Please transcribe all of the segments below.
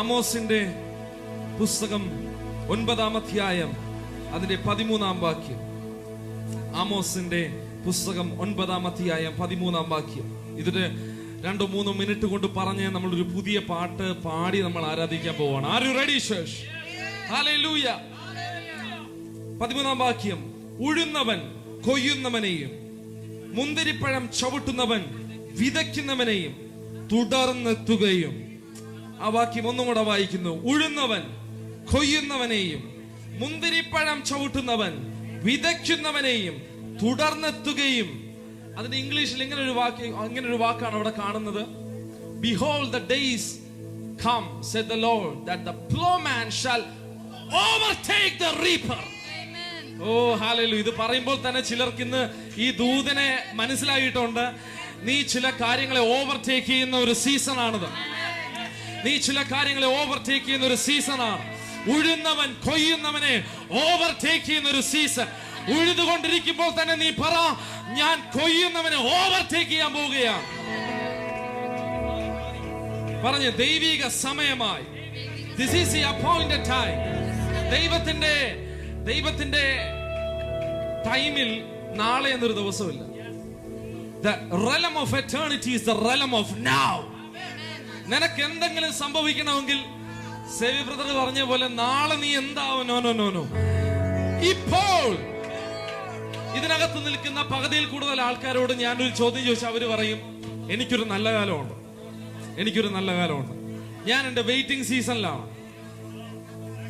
ആമോസിന്റെ പുസ്തകം 9-ാം അധ്യായം അതിന്റെ 13-ാം വാക്യം. ആമോസിന്റെ പുസ്തകം 9-ാം അധ്യായം 13-ാം വാക്യം. ഇതിന് 2-3 മിനിറ്റ് കൊണ്ട് പറഞ്ഞ് നമ്മളൊരു പുതിയ പാട്ട് പാടി നമ്മൾ ആരാധിക്കാൻ പോവാണ്. Are you ready church? Hallelujah. 13-ാം വാക്യം. ഉഴുന്നവൻ കൊയ്യുന്നവനെയും മുന്തിരിപ്പഴം ചവിട്ടുന്നവൻ വിതയ്ക്കുന്നവനെയും തുടർന്നെത്തുകയും. ആ വാക്യം ഒന്നും കൂടെ വായിക്കുന്നു. ഉഴുന്നവൻ കൊയ്യുന്നവനെയും മുന്തിരിപ്പഴം ചവിട്ടുന്നവൻ വിതയ്ക്കുന്നവനെയും തുടർന്നെത്തുകയും. അതിന്റെ ഇംഗ്ലീഷിൽ ഇങ്ങനെ ഒരു വാക്കാണ് അവിടെ കാണുന്നത്. Behold, the days come, said the Lord, that the plowman shall overtake the reaper. ഓ ഹല്ലേലൂയ. ഇത് പറയുമ്പോൾ തന്നെ ചിലർക്ക് ഇന്ന് ഈ ദൂതനെ മനസ്സിലായിട്ടുണ്ട്. നീ ചില കാര്യങ്ങളെ ഓവർടേക്ക് ചെയ്യുന്ന ഒരു സീസൺ ആണിത്. നീ ചില കാര്യങ്ങളെ ഓവർടേക്ക് ചെയ്യുന്ന ഒരു സീസണാണ്. ഉഴുന്നവൻ കൊയ്യുന്നവനെ ഓവർടേക്ക് ചെയ്യുന്ന ഒരു സീസൺ. ഉഴുതുകൊണ്ടിരിക്കുമ്പോൾ തന്നെ നീ പറ, ഞാൻ കൊയ്യുന്നവനെ ഓവർടേക്ക് ചെയ്യാൻ പോവുകയാണ്. പറഞ്ഞ് ദൈവിക സമയമായി. This is the appointed time. ദൈവത്തിന്റെ ടൈമിൽ നാളെ എന്നൊരു ദിവസമില്ല. The realm of eternity is the realm of now. നിനക്ക് എന്തെങ്കിലും സംഭവിക്കണമെങ്കിൽ സേവ്യ ബ്രദർ പറഞ്ഞ പോലെ നാളെ നീ എന്താവും? നോ. ഇപ്പോൾ ഇതിനകത്ത് നിൽക്കുന്ന പകുതിയിൽ കൂടുതൽ ആൾക്കാരോട് ഞാനൊരു ചോദ്യം ചോദിച്ചാൽ അവര് പറയും, എനിക്കൊരു നല്ല കാലമുണ്ട്. ഞാൻ എന്റെ വെയിറ്റിംഗ് സീസണിലാണ്.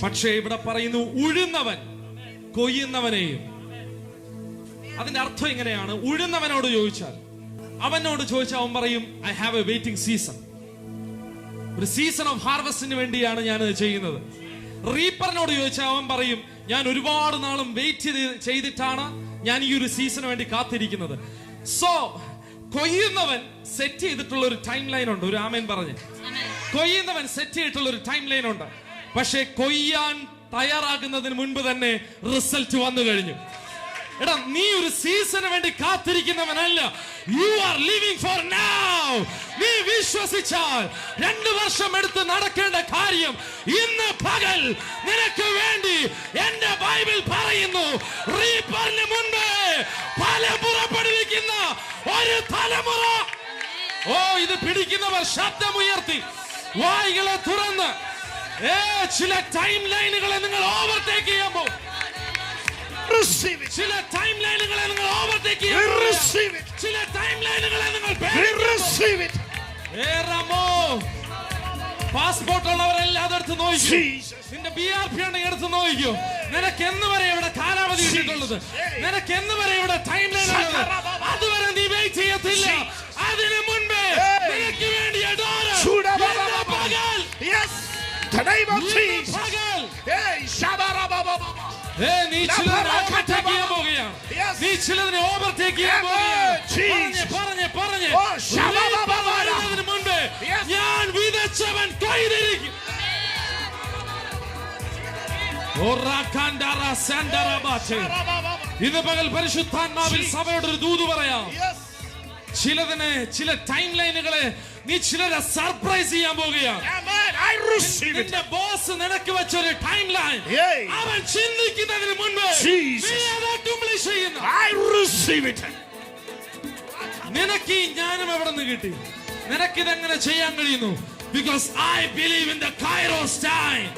പക്ഷേ ഇവിടെ പറയുന്നു ഉഴുന്നവൻ കൊയ്യുന്നവനെയും. അതിന്റെ അർത്ഥം ഇങ്ങനെയാണ്. ഉഴുന്നവനോട് ചോദിച്ചാൽ അവൻ പറയും, I have A waiting season. ഒരു സീസൺ ഓഫ് ഹാർവസ്റ്റിന് വേണ്ടിയാണ് ഞാൻ ഇത് ചെയ്യുന്നത്. റീപ്പറിനോട് ചോദിച്ചാൽ അവൻ പറയും, ഞാൻ ഒരുപാട് നാളും വെയിറ്റ് ചെയ്തിട്ടാണ് ഞാൻ ഈ ഒരു സീസണിന് വേണ്ടി കാത്തിരിക്കുന്നത്. സോ കൊയ്യുന്നവൻ സെറ്റ് ചെയ്തിട്ടുള്ള ഒരു ടൈം ലൈൻ ഉണ്ട്. ഒരു ആമേൻ പറഞ്ഞ്. കൊയ്യുന്നവൻ സെറ്റ് ചെയ്തിട്ടുള്ള ഒരു ടൈം ലൈൻ ഉണ്ട്. പക്ഷെ കൊയ്യാൻ തയ്യാറാകുന്നതിന് മുൻപ് തന്നെ റിസൾട്ട് വന്നു കഴിഞ്ഞു. എടാ, നീ ഒരു സീസണിന് വേണ്ടി കാത്തിരിക്കുന്നവനല്ല. You are living for now. നീ വിശ്വസിച്ചാൽ 2 വർഷം എടുത്ത് നടക്കേണ്ട കാര്യം ഇന്ന് പകൽ നിനക്ക് വേണ്ടി എന്റെ ബൈബിൾ പറയുന്നു. റീപ്പറിന് മുൻപേ ഫലം പുറപ്പെടുവിക്കുന്ന ഒരു തലമുറ. ഓ, ഇത് പിടിക്കുന്നവർ ശബ്ദമുയർത്തി വായികളെ തുറന്ന് ചില ടൈം ലൈനുകളെ നിങ്ങൾ ഓവർടേക്ക് ചെയ്യാൻ പോകും. ചില ടൈം ലൈനുകളെ നിങ്ങൾ ഓവർടേക്ക് ചെയ്യാൻ. ചില ടൈം ലൈനുകളെ നിങ്ങൾ പാസ്പോർട്ട് ഉള്ളവരെല്ലാം അതെടുത്ത് നോക്കൂ. നിന്റെ BRP ഉണ്ടെങ്കിൽ എടുത്ത് നോക്കൂ. നിനക്ക് എന്ന് വരെ ഇവിടെ കാലാവധി ഇട്ടിട്ടുള്ളത്? നിനക്ക് എന്ന് വരെ ഇവിടെ ടൈം ലൈൻ ഉള്ളത്? അതുവരെ നീ വെയിറ്റ് ചെയ്യത്തില്ല. അതിനു മുൻപേ നിനക്ക് വേണ്ടി നീ ചിലതിനെ ഓവർടേക്ക് ചെയ്യാൻ പോകുകയാണ്. മുൻപേ ഞാൻ വിതച്ചവൻ കൊയ്തിരിക്കും. ഇന്ന് പകൽ പരിശുദ്ധാത്മാവിൽ സഭയോടൊരു ദൂത് പറയാം. ചില ടൈം ലൈനുകളെ നീ ചിലരെ സർപ്രൈസ് ചെയ്യാൻ പോവുകയാണ്. നിന്റെ ബോസ് നിനക്ക് വെച്ചൊരു ടൈം ലൈൻ അവൻ ചിന്തിക്കുന്നതിന് മുൻപ് നിനക്ക് ഈ ജ്ഞാനം എവിടെ നിന്ന് കിട്ടി? നിനക്കിതെങ്ങനെ ചെയ്യാൻ കഴിയുന്നു? Because I believe in the Kairos time.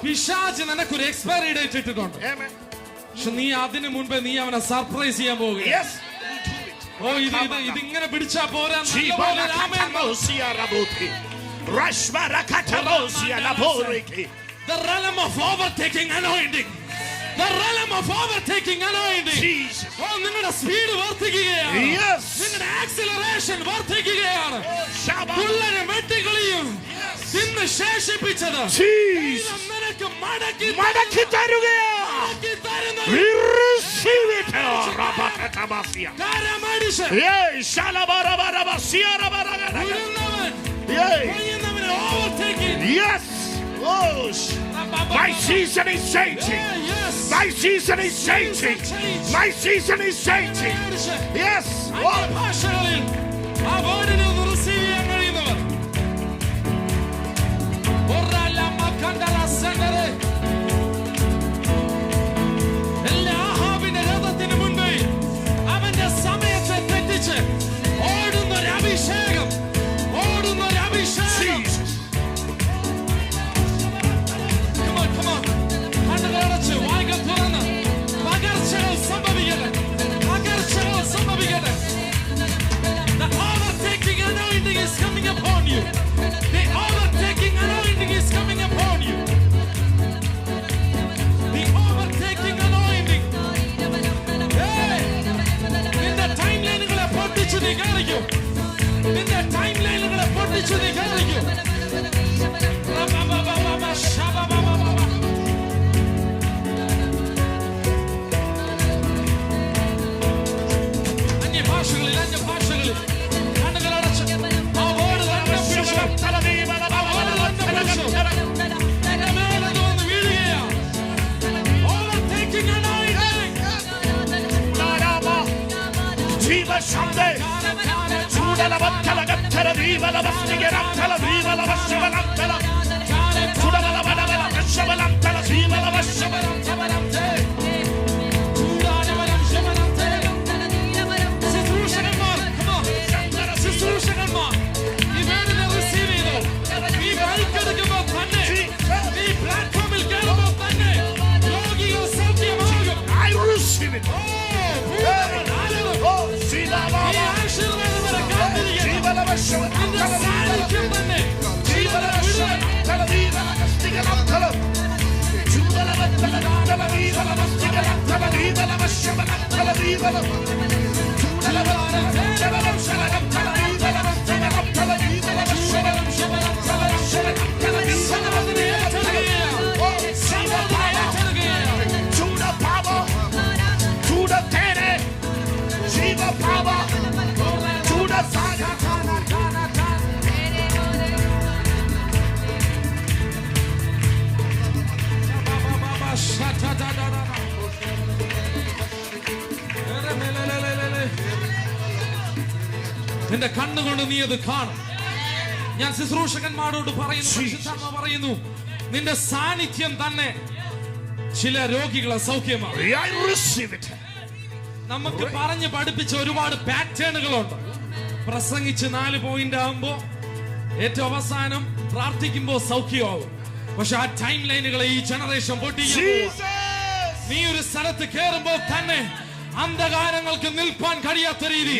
പിശാച് നിനക്കൊരു എക്സ്പയറി ഡേറ്റ് ഇട്ടിട്ടുണ്ട്. പക്ഷെ നീ അതിനു മുൻപേ നീ അവനെ സർപ്രൈസ് ചെയ്യാൻ പോവുകയാണ്. ഓ, ഇതിങ്ങനെ പിടിച്ചാ പോരാ. The realm of overtaking anointing. The realm of overtaking anointing. ഓ, നിങ്ങളുടെ സ്പീഡ് വർദ്ധിക്കുകയാണ്. നിങ്ങളുടെ ആക്സിലറേഷൻ വർദ്ധിക്കുകയാണ്. പുള്ളനെ വെട്ടിക്കളിയും ഇന്ന് ശേഷിപ്പിച്ചത് നിനക്ക് മടക്കി തരുകയാണ്. My season is changing. My season is changing. My season is changing. Yes. ഭാഷകളിൽ ആ വേർഡിനെ ഒന്ന് റിസീവ് ചെയ്യാൻ കഴിയുന്നവർ എല്ലാ ആഹാബിന്റെ രഥത്തിന് മുൻപേ അവന്റെ സമയത്തെ തെറ്റിച്ച് ഓടുന്നൊരു അഭിഷേകം, ഓടുന്നൊരു അഭിഷേകം. കണ്ണുകളടച്ച് വായ്കൾ തുറന്ന് പകർച്ചകൾ സംഭവിക്കട്ടെ, പകർച്ചകൾ സംഭവിക്കട്ടെ. The overtaking anointing is coming upon you. The overtaking anointing is coming upon you. The overtaking anointing. Hey! നിന്റെ ടൈംലൈനുകളെ പൊട്ടിച്ചു നീ കാണിക്കും. നിന്റെ ടൈംലൈനുകളെ പൊട്ടിച്ചു നീ കാണിക്കും. അന്യഭാഷകളിൽ അന്യഭാഷകളിൽ കണ്ണുകളടച്ച് ആ വേർഡ് തന്നെ പിടിച്ചു. ആ വേർഡ് തന്നെ പിടിച്ചു. നിന്റെ മേലെ അത് വന്ന് വീഴുകയാ. Overtaking anointing. Viva Shande. Chudala Batala Gatala Viva la Bastigera Tala Viva la Bashabalam Tala. Chudala Badala Shabalam Tala Viva la Bashabalam Tala. ശുശ്രൂഷകന്മാർ ഈ വേർഡിനെ റിസീവ് ചെയ്തു. ഈ ബൈക്കെടുക്കുമ്പോൾ തന്നെ, ഈ പ്ലാറ്റ്ഫോമിൽ കയറുമ്പോൾ തന്നെ രോഗികൾ സൗഖ്യമാകും. I receive it. Oh, Silava. ഈ ആശീർവാദം വരെ കാത്തിരിക്കുന്നു. Viva la Bashabalam നിന്റെ സാന്നിധ്യം തന്നെ Viva la Bashabalam Tala Viva la Bastigera Tala. Chudala Batala Tala Viva la Bastigera Tala Viva la Bashabalam Tala Viva la Chudala Batala Shabalam Shabalam Tala Viva la Bastigera Tala Viva la Bashabalam Shabalam Tala Shabalam Tala Viva la Bastigera Tala. Oh, Siva Power. Chuda Power. Chuda Tere. Shiva Power. Chuda Saga. നിന്റെ കണ്ണുകൊണ്ട് നീ അത് കാണും. ഞാൻ ശുശ്രൂഷകന്മാരോട് പറയുന്നു, പരിശുദ്ധാത്മാ പറയുന്നു, നിന്റെ സാന്നിധ്യം തന്നെ ചില രോഗികളെ സൗഖ്യമാണ്. I receive it. നമുക്ക് പറഞ്ഞ് പഠിപ്പിച്ച ഒരുപാട് പാറ്റേണുകളുണ്ട്. പ്രസംഗിച്ച് 4 പോയിന്റ് ആകുമ്പോ ഏറ്റവും അവസാനം പ്രാർത്ഥിക്കുമ്പോ സൗഖ്യമാകും. പക്ഷെ ആ ടൈം ലൈനുകളെ ഈ ജനറേഷൻ പൊട്ടിക്കുന്നു. നീ ഒരു സ്ഥലത്ത് കയറുമ്പോൾ തന്നെ അന്ധകാരങ്ങൾക്ക് നിൽപ്പാൻ കഴിയാത്ത രീതി